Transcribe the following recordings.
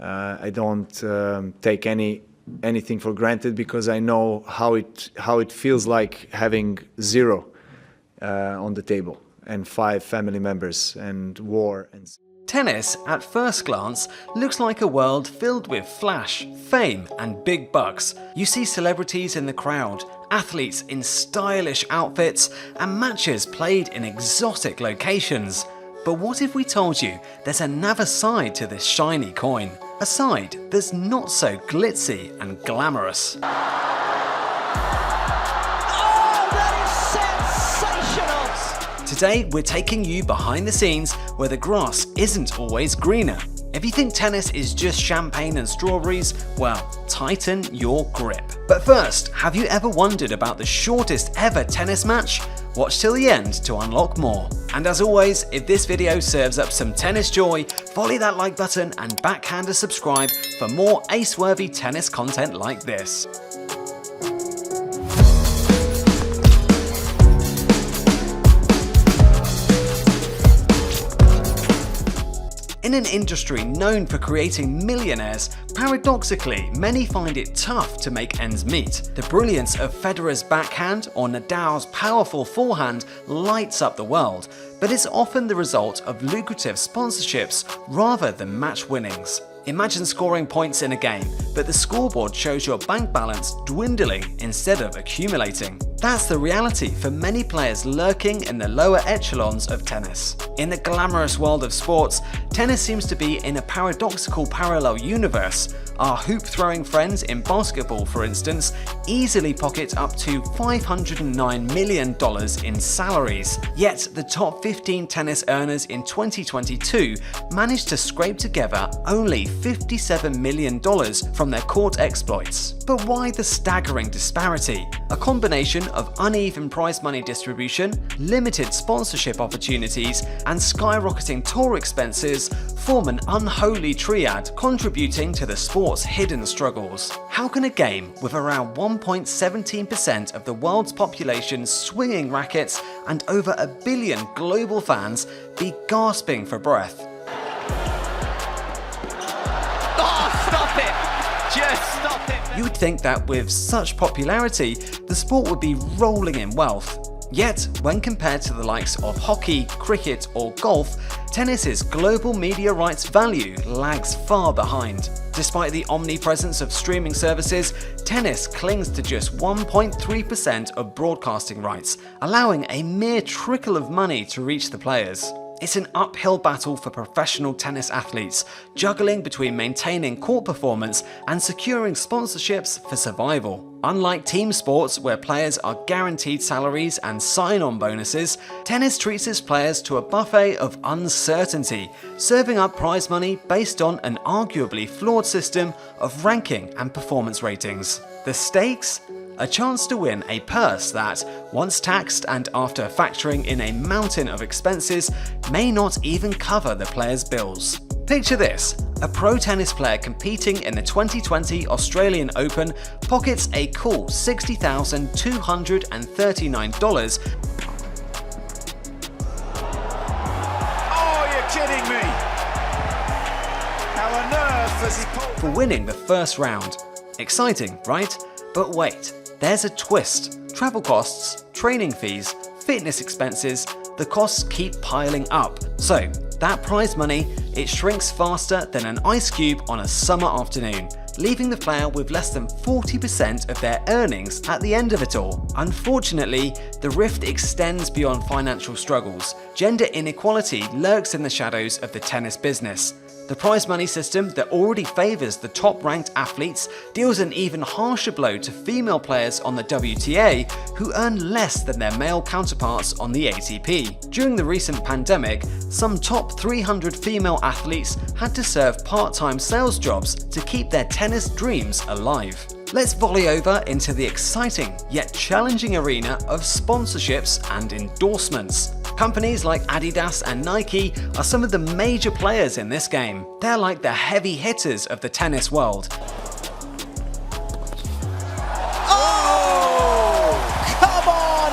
I don't take anything for granted because I know how it feels like having zero on the table and 5 family members and war. Tennis, at first glance, looks like a world filled with flash, fame, and big bucks. You see celebrities in the crowd, athletes in stylish outfits, and matches played in exotic locations. But what if we told you there's another side to this shiny coin? A side that's not so glitzy and glamorous. Today, we're taking you behind the scenes where the grass isn't always greener. If you think tennis is just champagne and strawberries, well, tighten your grip. But first, have you ever wondered about the shortest ever tennis match? Watch till the end to unlock more. And as always, if this video serves up some tennis joy, volley that like button and backhand a subscribe for more ace-worthy tennis content like this. In an industry known for creating millionaires, paradoxically, many find it tough to make ends meet. The brilliance of Federer's backhand or Nadal's powerful forehand lights up the world, but it's often the result of lucrative sponsorships rather than match winnings. Imagine scoring points in a game, but the scoreboard shows your bank balance dwindling instead of accumulating. That's the reality for many players lurking in the lower echelons of tennis. In the glamorous world of sports, tennis seems to be in a paradoxical parallel universe. Our hoop-throwing friends in basketball, for instance, easily pocket up to $509 million in salaries. Yet the top 15 tennis earners in 2022 managed to scrape together only $57 million from their court exploits. But why the staggering disparity? A combination of uneven prize money distribution, limited sponsorship opportunities, and skyrocketing tour expenses form an unholy triad contributing to the sport's hidden struggles. How can a game with around 1.17% of the world's population swinging rackets and over 1 billion global fans be gasping for breath? Oh, stop it! Just stop it! You would think that with such popularity, the sport would be rolling in wealth. Yet, when compared to the likes of hockey, cricket, or golf, tennis's global media rights value lags far behind. Despite the omnipresence of streaming services, tennis clings to just 1.3% of broadcasting rights, allowing a mere trickle of money to reach the players. It's an uphill battle for professional tennis athletes, juggling between maintaining court performance and securing sponsorships for survival. Unlike team sports where players are guaranteed salaries and sign-on bonuses, tennis treats its players to a buffet of uncertainty, serving up prize money based on an arguably flawed system of ranking and performance ratings. The stakes? A chance to win a purse that, once taxed and after factoring in a mountain of expenses, may not even cover the player's bills. Picture this: a pro tennis player competing in the 2020 Australian Open pockets a cool $60,239. Oh, you're kidding me! How on earth has he pulled? For winning the first round. Exciting, right? But wait. There's a twist. Travel costs, training fees, fitness expenses, the costs keep piling up. So, that prize money, it shrinks faster than an ice cube on a summer afternoon, leaving the player with less than 40% of their earnings at the end of it all. Unfortunately, the rift extends beyond financial struggles. Gender inequality lurks in the shadows of the tennis business. The prize money system that already favours the top-ranked athletes deals an even harsher blow to female players on the WTA who earn less than their male counterparts on the ATP. During the recent pandemic, some top 300 female athletes had to serve part-time sales jobs to keep their tennis dreams alive. Let's volley over into the exciting yet challenging arena of sponsorships and endorsements. Companies like Adidas and Nike are some of the major players in this game. They're like the heavy hitters of the tennis world. Oh! Come on!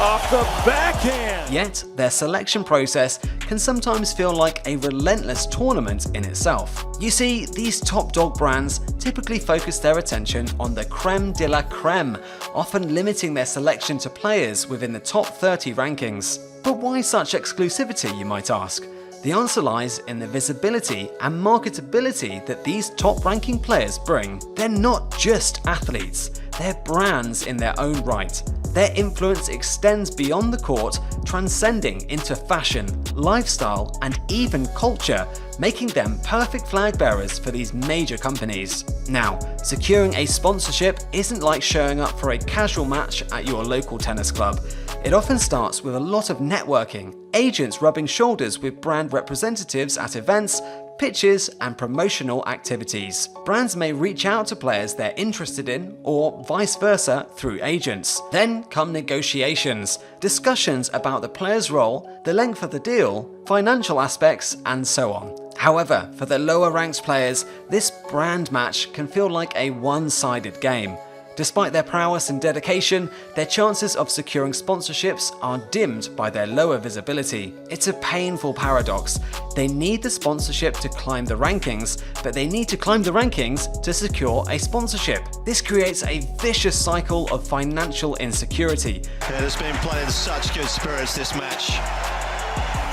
Off the backhand! Yet, their selection process can sometimes feel like a relentless tournament in itself. You see, these top dog brands typically focus their attention on the creme de la creme, often limiting their selection to players within the top 30 rankings. But why such exclusivity, you might ask? The answer lies in the visibility and marketability that these top-ranking players bring. They're not just athletes, they're brands in their own right. Their influence extends beyond the court, transcending into fashion, lifestyle, and even culture, making them perfect flag bearers for these major companies. Now, securing a sponsorship isn't like showing up for a casual match at your local tennis club. It often starts with a lot of networking, agents rubbing shoulders with brand representatives at events, pitches, and promotional activities. Brands may reach out to players they're interested in, or vice versa through agents. Then come negotiations, discussions about the player's role, the length of the deal, financial aspects, and so on. However, for the lower ranked players, this brand match can feel like a one-sided game. Despite their prowess and dedication, their chances of securing sponsorships are dimmed by their lower visibility. It's a painful paradox. They need the sponsorship to climb the rankings, but they need to climb the rankings to secure a sponsorship. This creates a vicious cycle of financial insecurity. Yeah, there's been playing such good spirits this match,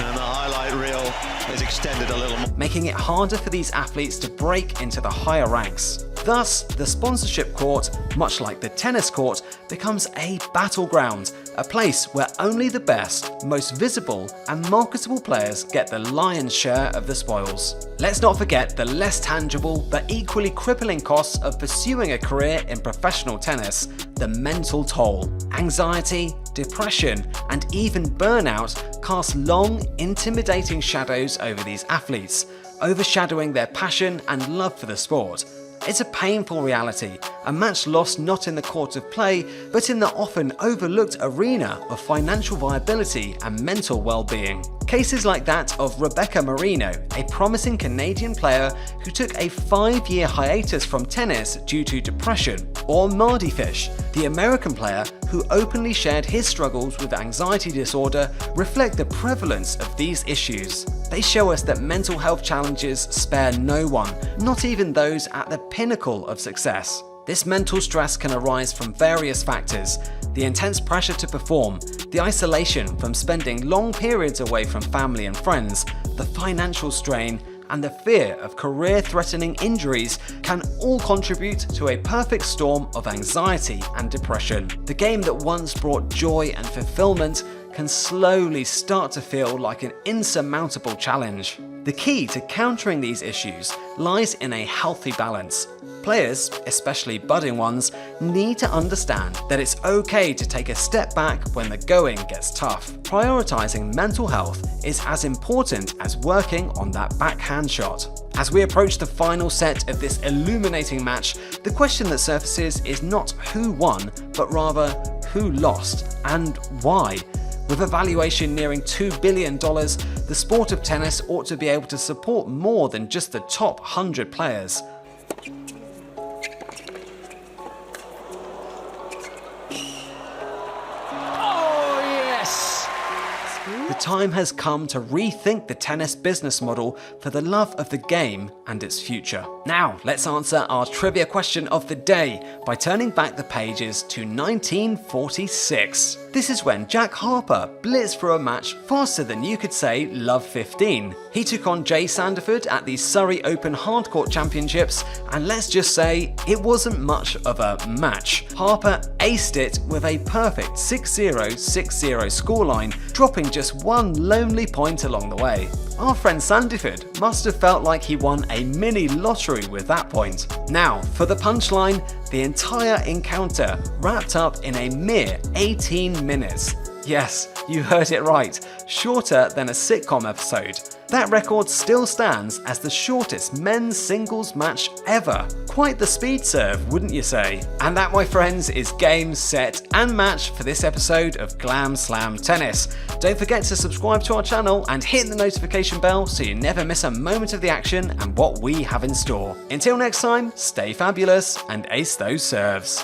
and the highlight reel is extended a little more, making it harder for these athletes to break into the higher ranks. Thus, the sponsorship court, much like the tennis court, becomes a battleground, a place where only the best, most visible and marketable players get the lion's share of the spoils. Let's not forget the less tangible but equally crippling costs of pursuing a career in professional tennis: the mental toll. Anxiety, depression, and even burnout cast long, intimidating shadows over these athletes, overshadowing their passion and love for the sport. It's a painful reality, a match lost not in the court of play, but in the often overlooked arena of financial viability and mental well-being. Cases like that of Rebecca Marino, a promising Canadian player who took a 5-year hiatus from tennis due to depression, or Mardy Fish, the American player who openly shared his struggles with anxiety disorder, reflect the prevalence of these issues. They show us that mental health challenges spare no one, not even those at the pinnacle of success. This mental stress can arise from various factors: the intense pressure to perform, the isolation from spending long periods away from family and friends, the financial strain, and the fear of career-threatening injuries can all contribute to a perfect storm of anxiety and depression. The game that once brought joy and fulfillment can slowly start to feel like an insurmountable challenge. The key to countering these issues lies in a healthy balance. Players, especially budding ones, need to understand that it's okay to take a step back when the going gets tough. Prioritizing mental health is as important as working on that backhand shot. As we approach the final set of this illuminating match, the question that surfaces is not who won, but rather who lost and why. With a valuation nearing $2 billion, the sport of tennis ought to be able to support more than just the top 100 players. The time has come to rethink the tennis business model for the love of the game and its future. Now, let's answer our trivia question of the day by turning back the pages to 1946. This is when Jack Harper blitzed through a match faster than you could say Love 15. He took on Jay Sandiford at the Surrey Open Hardcourt Championships, and let's just say it wasn't much of a match. Harper aced it with a perfect 6-0, 6-0 scoreline, dropping just one lonely point along the way. Our friend Sandiford must have felt like he won a mini lottery with that point. Now, for the punchline, the entire encounter wrapped up in a mere 18 minutes. Yes, you heard it right, shorter than a sitcom episode. That record still stands as the shortest men's singles match ever. Quite the speed serve, wouldn't you say? And that, my friends, is game, set, and match for this episode of Glam Slam Tennis. Don't forget to subscribe to our channel and hit the notification bell so you never miss a moment of the action and what we have in store. Until next time, stay fabulous and ace those serves.